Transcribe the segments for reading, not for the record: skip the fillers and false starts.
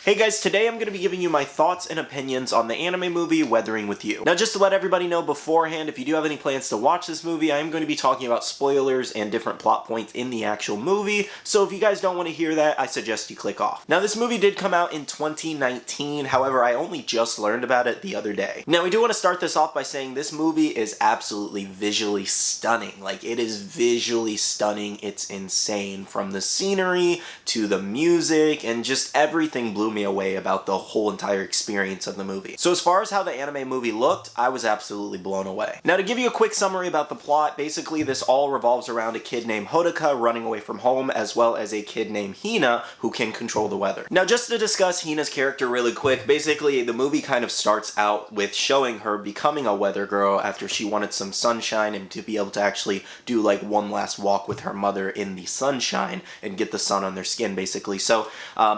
Hey guys, today I'm going to be giving you my thoughts and opinions on the anime movie Weathering with You. Now just to let everybody know beforehand, if you do have any plans to watch this movie, I am going to be talking about spoilers and different plot points in the actual movie, so if you guys don't want to hear that, I suggest you click off. Now this movie did come out in 2019, however I only just learned about it the other day. Now we do want to start this off by saying this movie is absolutely visually stunning. Like, it is visually stunning, it's insane. From the scenery to the music and just everything blew me away about the whole entire experience of the movie. So as far as how the anime movie looked, I was absolutely blown away. Now to give you a quick summary about the plot, basically this all revolves around a kid named Hodoka running away from home, as well as a kid named Hina who can control the weather. Now just to discuss Hina's character really quick, basically the movie kind of starts out with showing her becoming a weather girl after she wanted some sunshine and to be able to actually do like one last walk with her mother in the sunshine and get the sun on their skin basically. So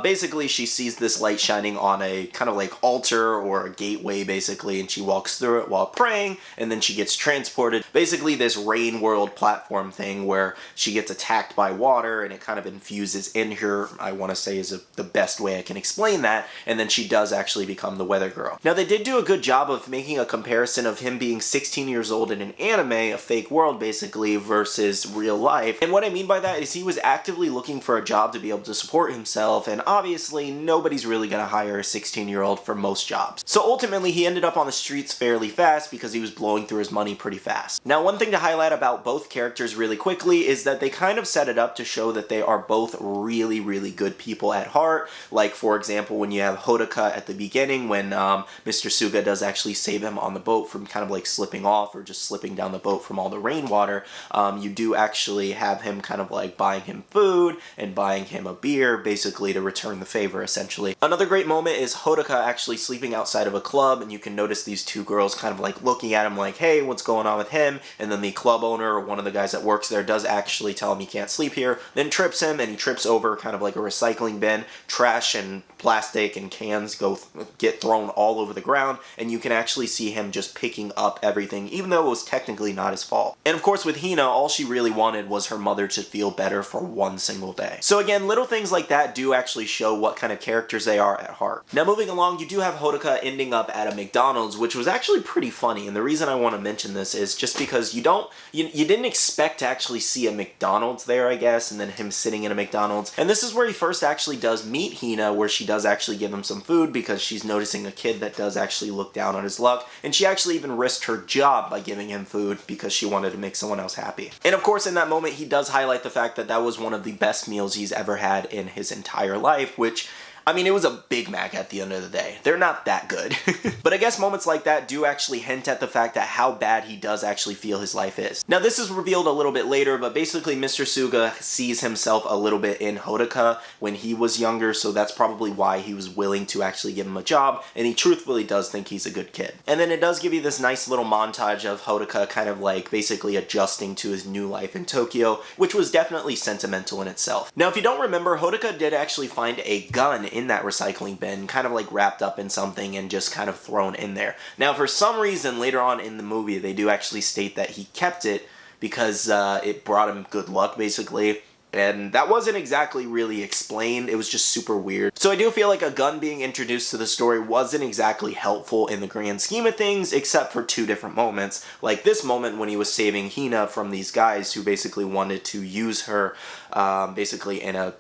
basically she sees this light shining on a kind of like altar or a gateway basically, and she walks through it while praying, and then she gets transported. Basically this rain world platform thing where she gets attacked by water and it kind of infuses in her, I want to say is the best way I can explain that, and then she does actually become the weather girl. Now they did do a good job of making a comparison of him being 16 years old in an anime, a fake world basically, versus real life. And what I mean by that is he was actively looking for a job to be able to support himself, and obviously nobody's really going to hire a 16-year-old for most jobs. So ultimately he ended up on the streets fairly fast because he was blowing through his money pretty fast. Now one thing to highlight about both characters really quickly is that they kind of set it up to show that they are both really, really good people at heart. Like for example, when you have Hodoka at the beginning, when Mr. Suga does actually save him on the boat from kind of like slipping off or just slipping down the boat from all the rainwater, you do actually have him kind of like buying him food and buying him a beer basically to return the favor essentially. Another great moment is Hodoka actually sleeping outside of a club, and you can notice these two girls kind of like looking at him like, hey, what's going on with him? And then the club owner or one of the guys that works there does actually tell him he can't sleep here, then trips him, and he trips over kind of like a recycling bin. Trash and plastic and cans get thrown all over the ground, and you can actually see him just picking up everything, even though it was technically not his fault. And of course with Hina, all she really wanted was her mother to feel better for one single day. So again, little things like that do actually show what kind of characters they are at heart. Now moving along, you do have Hodoka ending up at a McDonald's, which was actually pretty funny, and the reason I want to mention this is just because you didn't expect to actually see a McDonald's there, I guess, and then him sitting in a McDonald's. And this is where he first actually does meet Hina, where she does actually give him some food because she's noticing a kid that does actually look down on his luck, and she actually even risked her job by giving him food because she wanted to make someone else happy. And of course in that moment he does highlight the fact that that was one of the best meals he's ever had in his entire life, which, I mean, it was a Big Mac at the end of the day. They're not that good. But I guess moments like that do actually hint at the fact that how bad he does actually feel his life is. Now this is revealed a little bit later, but basically Mr. Suga sees himself a little bit in Hodoka when he was younger, so that's probably why he was willing to actually give him a job, and he truthfully does think he's a good kid. And then it does give you this nice little montage of Hodoka kind of like basically adjusting to his new life in Tokyo, which was definitely sentimental in itself. Now if you don't remember, Hodoka did actually find a gun in that recycling bin, kind of like wrapped up in something and just kind of thrown in there. Now for some reason later on in the movie they do actually state that he kept it because it brought him good luck basically, and that wasn't exactly really explained. It was just super weird. So I do feel like a gun being introduced to the story wasn't exactly helpful in the grand scheme of things, except for two different moments. Like this moment when he was saving Hina from these guys who basically wanted to use her basically in a,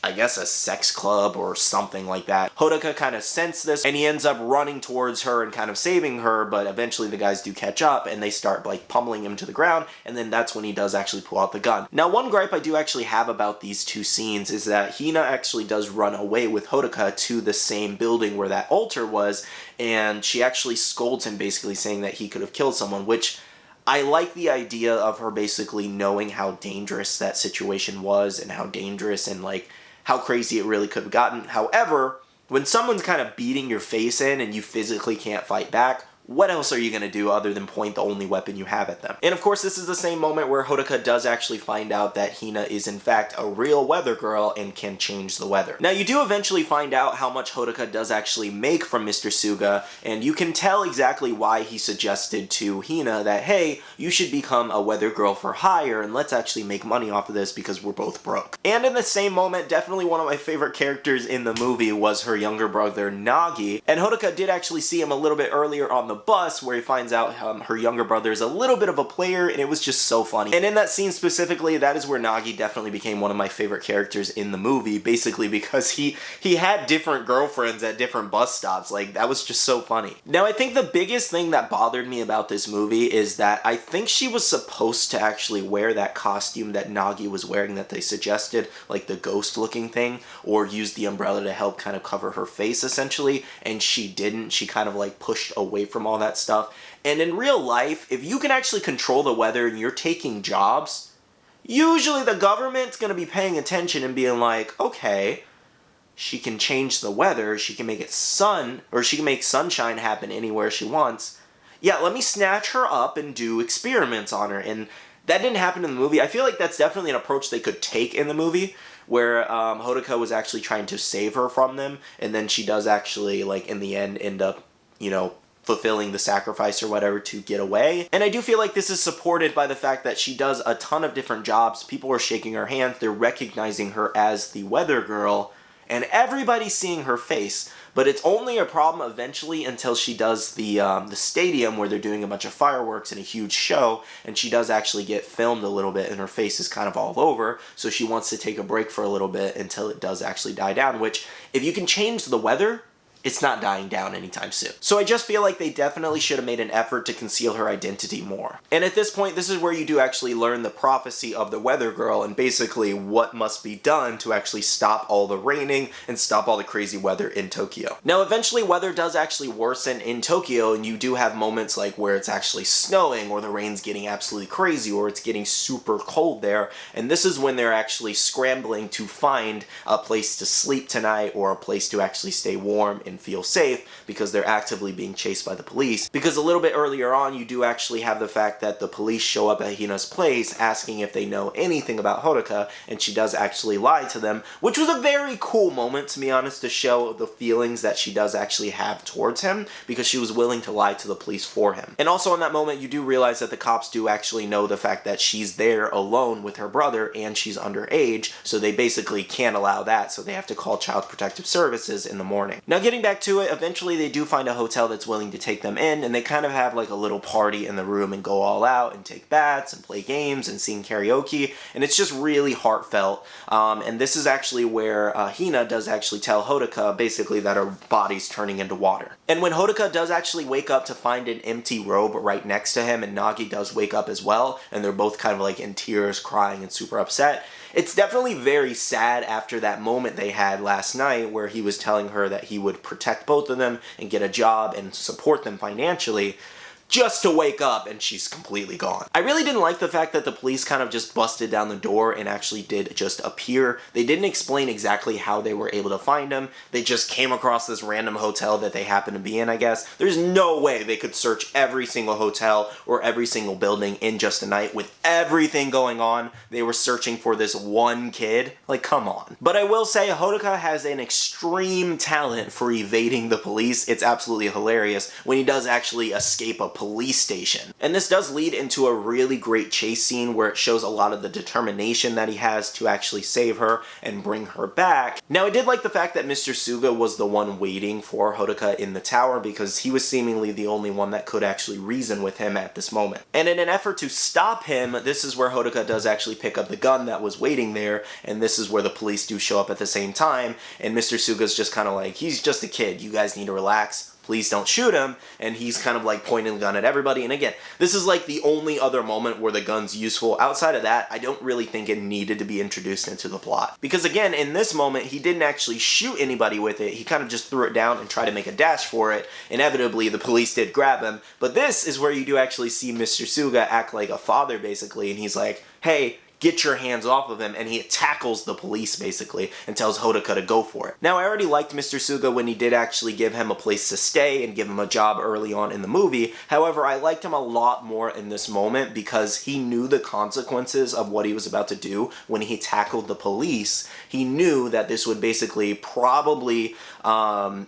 I guess, a sex club or something like that. Hodoka kind of sensed this and he ends up running towards her and kind of saving her, but eventually the guys do catch up and they start like pummeling him to the ground, and then that's when he does actually pull out the gun. Now one gripe I do actually have about these two scenes is that Hina actually does run away with Hodoka to the same building where that altar was, and she actually scolds him basically saying that he could have killed someone, which I like the idea of her basically knowing how dangerous that situation was and how dangerous and like how crazy it really could have gotten. However, when someone's kind of beating your face in and you physically can't fight back, what else are you going to do other than point the only weapon you have at them? And of course, this is the same moment where Hodoka does actually find out that Hina is in fact a real weather girl and can change the weather. Now, you do eventually find out how much Hodoka does actually make from Mr. Suga, and you can tell exactly why he suggested to Hina that, hey, you should become a weather girl for hire, and let's actually make money off of this because we're both broke. And in the same moment, definitely one of my favorite characters in the movie was her younger brother, Nagi, and Hodoka did actually see him a little bit earlier on the bus where he finds out her younger brother is a little bit of a player, and it was just so funny. And in that scene specifically, that is where Nagi definitely became one of my favorite characters in the movie, basically because he had different girlfriends at different bus stops. Like, that was just so funny. Now, I think the biggest thing that bothered me about this movie is that I think she was supposed to actually wear that costume that Nagi was wearing that they suggested, like the ghost looking thing, or use the umbrella to help kind of cover her face essentially, and she didn't. She kind of like pushed away from all that stuff. And in real life, if you can actually control the weather and you're taking jobs, usually the government's going to be paying attention and being like, okay, she can change the weather, she can make it sun, or she can make sunshine happen anywhere she wants. Yeah, let me snatch her up and do experiments on her. And that didn't happen in the movie. I feel like that's definitely an approach they could take in the movie, where Hodoka was actually trying to save her from them, and then she does actually, like, in the end, end up, you know, fulfilling the sacrifice or whatever to get away. And I do feel like this is supported by the fact that she does a ton of different jobs. People are shaking her hands, they're recognizing her as the weather girl, and everybody's seeing her face. But it's only a problem eventually until she does the stadium where they're doing a bunch of fireworks and a huge show, and she does actually get filmed a little bit and her face is kind of all over, so she wants to take a break for a little bit until it does actually die down, which, if you can change the weather, it's not dying down anytime soon. So I just feel like they definitely should have made an effort to conceal her identity more. And at this point, this is where you do actually learn the prophecy of the weather girl and basically what must be done to actually stop all the raining and stop all the crazy weather in Tokyo. Now, eventually weather does actually worsen in Tokyo, and you do have moments like where it's actually snowing or the rain's getting absolutely crazy or it's getting super cold there. And this is when they're actually scrambling to find a place to sleep tonight or a place to actually stay warm and feel safe, because they're actively being chased by the police. Because a little bit earlier on, you do actually have the fact that the police show up at Hina's place asking if they know anything about Hodoka, and she does actually lie to them, which was a very cool moment, to be honest, to show the feelings that she does actually have towards him, because she was willing to lie to the police for him. And also in that moment, you do realize that the cops do actually know the fact that she's there alone with her brother and she's underage, so they basically can't allow that, so they have to call Child Protective Services in the morning. Now, getting back to it, eventually they do find a hotel that's willing to take them in, and they kind of have like a little party in the room and go all out and take baths and play games and sing karaoke, and it's just really heartfelt. And this is actually where Hina does actually tell Hodoka basically that her body's turning into water. And when Hodoka does actually wake up to find an empty robe right next to him, and Nagi does wake up as well, and they're both kind of like in tears, crying and super upset, it's definitely very sad after that moment they had last night where he was telling her that he would protect both of them and get a job and support them financially, just to wake up and she's completely gone. I really didn't like the fact that the police kind of just busted down the door and actually did just appear. They didn't explain exactly how they were able to find him. They just came across this random hotel that they happened to be in, I guess. There's no way they could search every single hotel or every single building in just a night with everything going on. They were searching for this one kid. Like, come on. But I will say, Hodoka has an extreme talent for evading the police. It's absolutely hilarious when he does actually escape a police station. And this does lead into a really great chase scene where it shows a lot of the determination that he has to actually save her and bring her back. Now, I did like the fact that Mr. Suga was the one waiting for Hodoka in the tower, because he was seemingly the only one that could actually reason with him at this moment. And in an effort to stop him, this is where Hodoka does actually pick up the gun that was waiting there, and this is where the police do show up at the same time, and Mr. Suga's just kind of like, he's just a kid, you guys need to relax. Please don't shoot him, and he's kind of like pointing the gun at everybody. And again, this is like the only other moment where the gun's useful. Outside of that, I don't really think it needed to be introduced into the plot. Because again, in this moment, he didn't actually shoot anybody with it. He kind of just threw it down and tried to make a dash for it. Inevitably, the police did grab him. But this is where you do actually see Mr. Suga act like a father, basically, and he's like, hey, get your hands off of him, and he tackles the police basically and tells Hodaka to go for it. Now, I already liked Mr. Suga when he did actually give him a place to stay and give him a job early on in the movie. However, I liked him a lot more in this moment because he knew the consequences of what he was about to do when he tackled the police. He knew that this would basically probably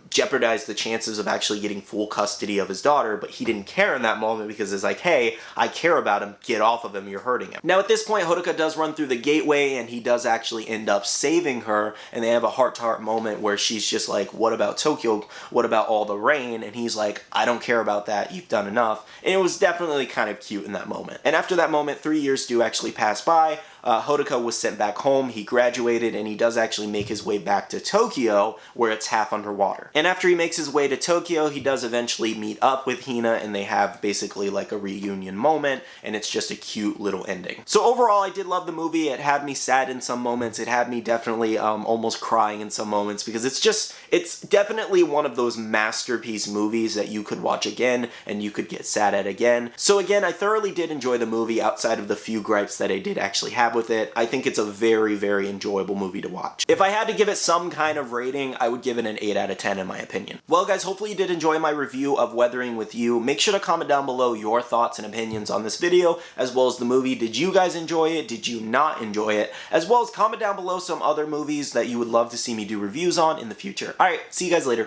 jeopardize the chances of actually getting full custody of his daughter, but he didn't care in that moment because it's like, hey, I care about him, get off of him, you're hurting him. Now at this point, Hodaka does run through the gateway and he does actually end up saving her, and they have a heart-to-heart moment where she's just like, what about Tokyo? What about all the rain? And he's like, I don't care about that, you've done enough. And it was definitely kind of cute in that moment. And after that moment, 3 years do actually pass by. Hodaka was sent back home, he graduated, and he does actually make his way back to Tokyo, where it's half underwater. And after he makes his way to Tokyo, he does eventually meet up with Hina, and they have basically like a reunion moment, and it's just a cute little ending. So overall, I did love the movie. It had me sad in some moments. It had me definitely almost crying in some moments, because it's definitely one of those masterpiece movies that you could watch again, and you could get sad at again. So again, I thoroughly did enjoy the movie outside of the few gripes that I did actually have with it. I think it's a very, very enjoyable movie to watch. If I had to give it some kind of rating, I would give it an 8 out of 10 in my opinion. Well guys, hopefully you did enjoy my review of Weathering with You. Make sure to comment down below your thoughts and opinions on this video, as well as the movie. Did you guys enjoy it? Did you not enjoy it? As well as comment down below some other movies that you would love to see me do reviews on in the future. Alright, see you guys later.